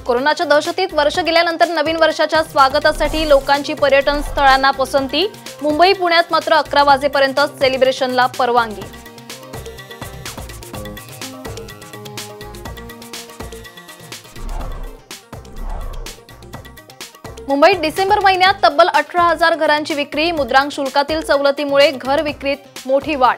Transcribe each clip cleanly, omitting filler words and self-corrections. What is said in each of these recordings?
कोरोनाच्या दहशतीत वर्ष गेल्यानंतर नवीन वर्षाच्या स्वागतासाठी लोकांची पर्यटन स्थळांना पसंती। मुंबई पुण्यात मात्र 11 वाजेपर्यंत सेलिब्रेशनला परवानगी। मुंबईत डिसेंबर महिन्यात तब्बल 18,000 घरांची विक्री। मुद्रांक शुल्कातील सवलतीमुळे घर विक्रीत मोठी वाढ।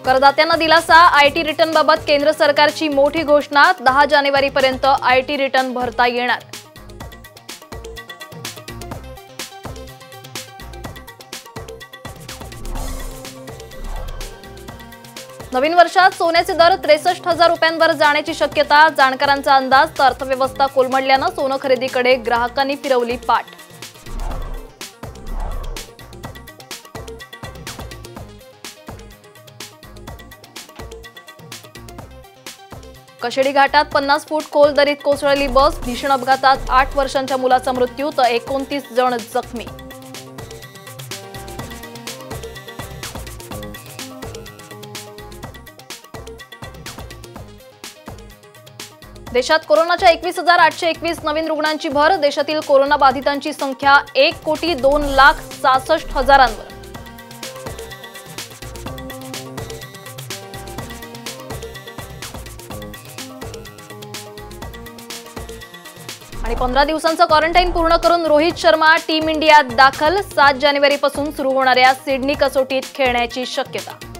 करदात्यांना दिलासा। आयटी रिटर्न बाबत केंद्र सरकारची मोठी घोषणा। 10 जानेवारीपर्यंत आयटी रिटर्न भरता येणार। नवीन वर्षात सोन्याचे दर 63,000 रुपयांवर जाण्याची शक्यता। जाणकारांचा अंदाज। तर अर्थव्यवस्था कोलमडल्यानं सोनं खरेदीकडे ग्राहकांनी फिरवली पाठ। कशेडी घाटात 50 फूट खोल दरीत कोसळली बस। भीषण अपघातात 8 वर्षांच्या मुलाचा मृत्यू तर 29 जण जखमी। देशात कोरोनाच्या 21,821 नवीन रुग्णांची भर। देशातील कोरोना बाधितांची संख्या 1,02,66,000 आणि 15 दिवसांचं क्वारंटाईन पूर्ण करून रोहित शर्मा टीम इंडियात दाखल। 7 जानेवारीपासून सुरू होणाऱ्या सिडनी कसोटीत खेळण्याची शक्यता।